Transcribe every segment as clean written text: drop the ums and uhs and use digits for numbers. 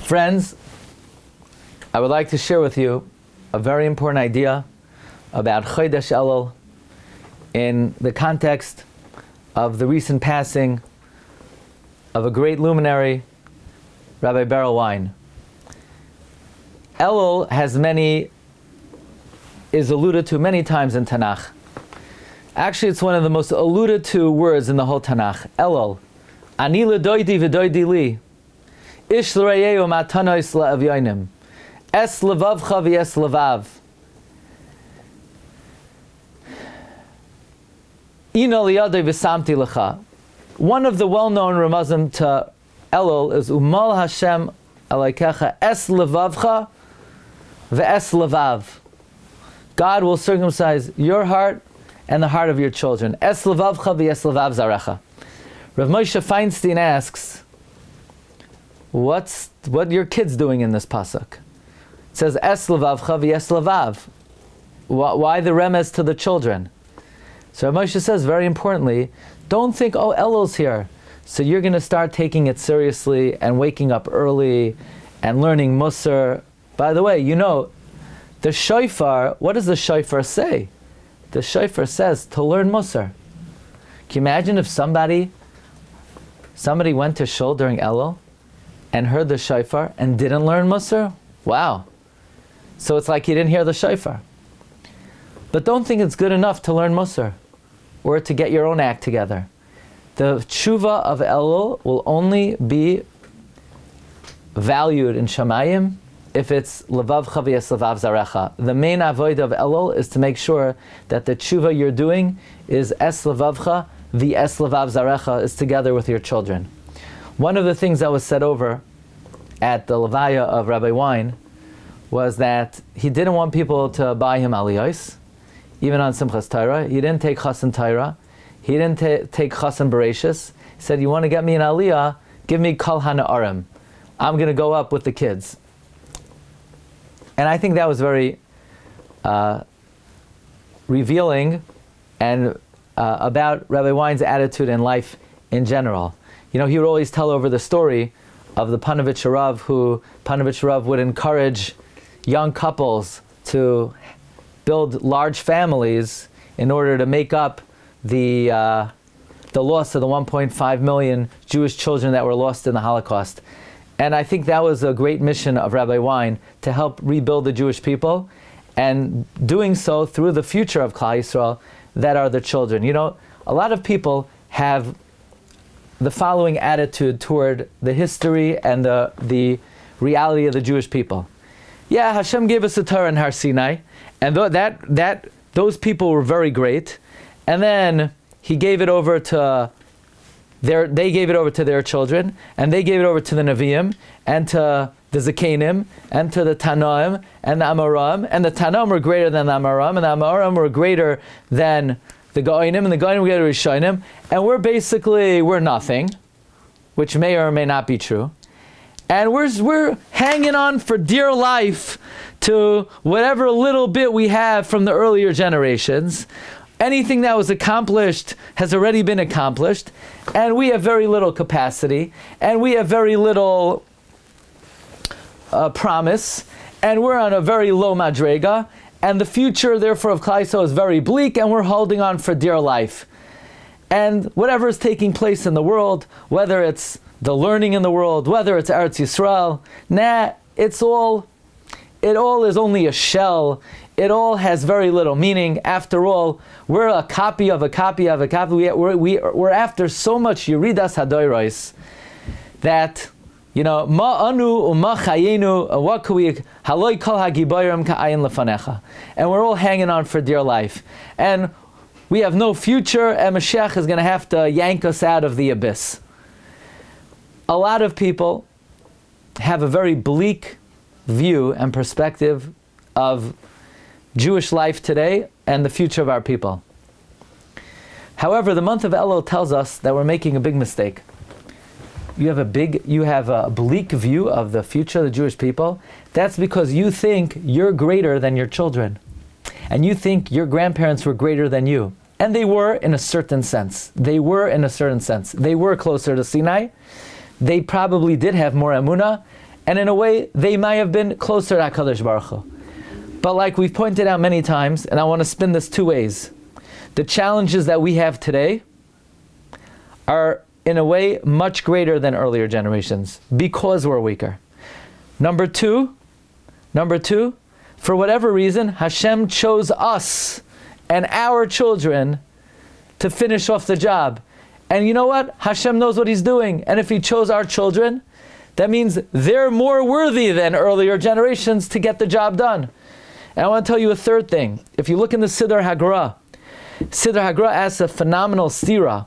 Friends, I would like to share with you a very important idea about Chodesh Elul in the context of the recent passing of a great luminary, Rabbi Berel Wine. Elul is alluded to many times in Tanakh. Actually, it's one of the most alluded to words in the whole Tanakh. Elul. Ani ledoidi v'doidi li. Ish l'rayeu matanois la'avyonim. Es levavcha v'es levav. Ina liyadei v'samti lecha. One of the well-known ramazim to Elul is Umal Hashem alaikecha es levavcha v'es levav. God will circumcise your heart and the heart of your children. Es levavcha v'es levav zarecha. Rav Moshe Feinstein asks, what your kids doing in this pasuk? It says es levavcha v'es levav. Why the remez to the children? So Rav Moshe says, very importantly, don't think, oh, Elul's here, so you're going to start taking it seriously and waking up early and learning Musar. By the way, you know, the shofar, what does the shofar say? The shofar says to learn Musar. Can you imagine if somebody went to shul during Elul and heard the shofar and didn't learn Musar? Wow. So it's like he didn't hear the shofar. But don't think it's good enough to learn Musar or to get your own act together. The tshuva of Elul will only be valued in Shamayim if it's levavcha v'es levav zarecha. The main avodah of Elul is to make sure that the tshuva you're doing is es levavcha v'es levav zarecha, is together with your children. One of the things that was said over at the levaya of Rabbi Wine was that he didn't want people to buy him aliyos, even on Simchas Torah. He didn't take Chasen Torah. He didn't take Chasen Bereshis. He said, you want to get me an aliyah, give me Kol HaNa'arim. I'm going to go up with the kids. And I think that was very revealing and about Rabbi Wine's attitude in life in general. You know, he would always tell over the story of the Panovich Rav, who Panovich Rav would encourage young couples to build large families in order to make up the loss of the 1.5 million Jewish children that were lost in the Holocaust. And I think that was a great mission of Rabbi Wine, to help rebuild the Jewish people, and doing so through the future of Klal Yisrael, that are the children. You know, a lot of people have the following attitude toward the history and the reality of the Jewish people. Yeah, Hashem gave us the Torah in Har Sinai, and those people were very great, and then He gave it over to they gave it over to their children, and they gave it over to the Nevi'im, and to the Zakenim, and to the Tanaim, and the Amoram, and the Tanaim were greater than the Amoram, and the Amoram were greater than the Goinim, and the Goinim were greater than the Rishonim, and we're nothing, which may or may not be true. And we're hanging on for dear life to whatever little bit we have from the earlier generations. Anything that was accomplished has already been accomplished, and we have very little capacity, and we have very little promise, and we're on a very low madrega, and the future, therefore, of Klal Yisrael is very bleak, and we're holding on for dear life. And whatever is taking place in the world, whether it's the learning in the world, whether it's Eretz Yisrael, it all is only a shell. It all has very little meaning. After all, we're a copy of a copy of a copy. We're after so much Yeridas Hadoros that, you know, ma anu u'ma chayenu, what could we, haloi kol hagiborim ka'ayin lefanecha. And we're all hanging on for dear life. And we have no future, and Mashiach is going to have to yank us out of the abyss. A lot of people have a very bleak view and perspective of Jewish life today and the future of our people. However, the month of Elul tells us that we're making a big mistake. You have a bleak view of the future of the Jewish people. That's because you think you're greater than your children. And you think your grandparents were greater than you. And they were in a certain sense. They were closer to Sinai. They probably did have more emunah, And in a way, they might have been closer to HaKadosh Baruch Hu. But like we've pointed out many times, and I want to spin this two ways, the challenges that we have today are in a way much greater than earlier generations because we're weaker. Number two, for whatever reason, Hashem chose us and our children to finish off the job. And you know what? Hashem knows what He's doing. And if He chose our children, that means they're more worthy than earlier generations to get the job done. And I want to tell you a third thing. If you look in the Siddur Hagara asks a phenomenal stira.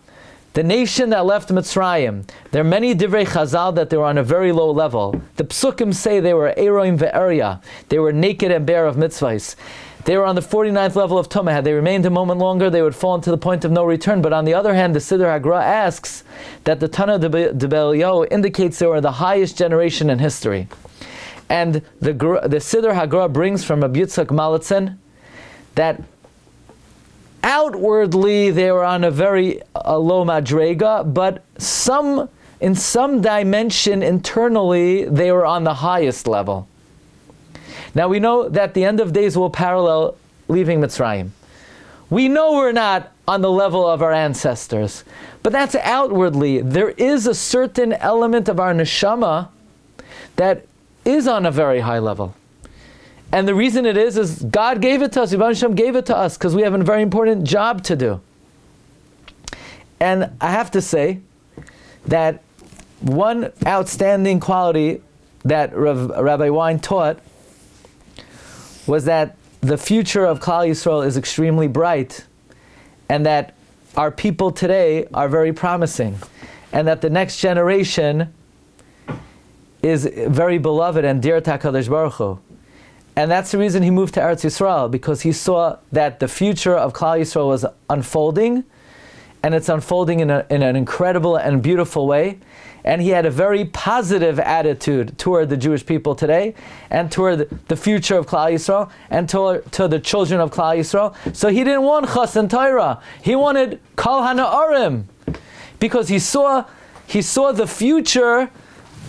The nation that left Mitzrayim, there are many divrei Chazal that they were on a very low level. The Psukim say they were Eroim ve'eria. They were naked and bare of mitzvahs. They were on the 49th level of Tumah. Had they remained a moment longer, they would fall into the point of no return. But on the other hand, the Siddur Hagara asks that the Tana de Berel indicates they were the highest generation in history. And the Siddur Hagara brings from Rabbi Yitzchak Malitzin that outwardly they were on a very low madrega, but in some dimension internally they were on the highest level. Now we know that the end of days will parallel leaving Mitzrayim. We know we're not on the level of our ancestors, but that's outwardly. There is a certain element of our neshama that is on a very high level. And the reason it is God gave it to us, Yibam Hashem gave it to us, because we have a very important job to do. And I have to say that one outstanding quality that Rabbi Wine taught was that the future of Klal Yisrael is extremely bright, and that our people today are very promising, and that the next generation is very beloved and dear to HaKadosh Baruch Hu. And that's the reason he moved to Eretz Yisrael, because he saw that the future of Klal Yisrael was unfolding, and it's unfolding in an incredible and beautiful way. And he had a very positive attitude toward the Jewish people today, and toward the future of Klal Yisrael, and to the children of Klal Yisrael. So he didn't want Chas and Torah. He wanted Kol HaNa'arim, because he saw the future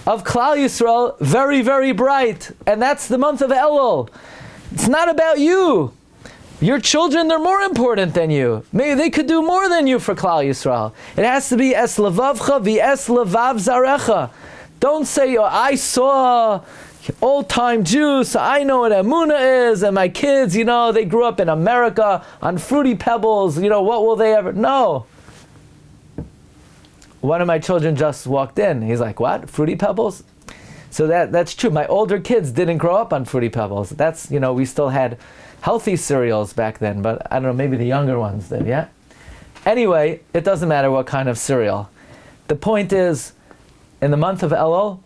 of Klal Yisrael very, very bright. And that's the month of Elul. It's not about you. Your children, they're more important than you. Maybe they could do more than you for Klal Yisrael. It has to be Es Levavcha v'es Levav Zarecha. Don't say, oh, I saw old-time Jews, so I know what Emunah is, and my kids, they grew up in America on Fruity Pebbles, what will they ever... No. One of my children just walked in. He's like, what? Fruity Pebbles? So that's true. My older kids didn't grow up on Fruity Pebbles. That's, we still had healthy cereals back then, but I don't know, maybe the younger ones did, yeah? Anyway, it doesn't matter what kind of cereal. The point is, in the month of Elul,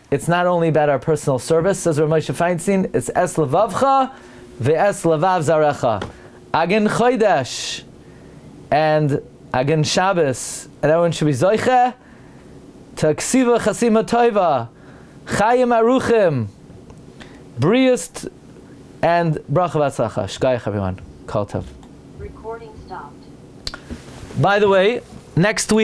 it's not only about our personal service, says Rav Moshe Feinstein, it's Es Levavcha ve'es Levav Zarecha. Agin Chodesh and Agin Shabbos, and everyone should be Zoiche to Ksiva Chasima Toiva, Chayim Aruchim, Briust, and Bracha V'Atzlacha. Shkayach, everyone. Kol Tov. Recording stopped. By the way, next week,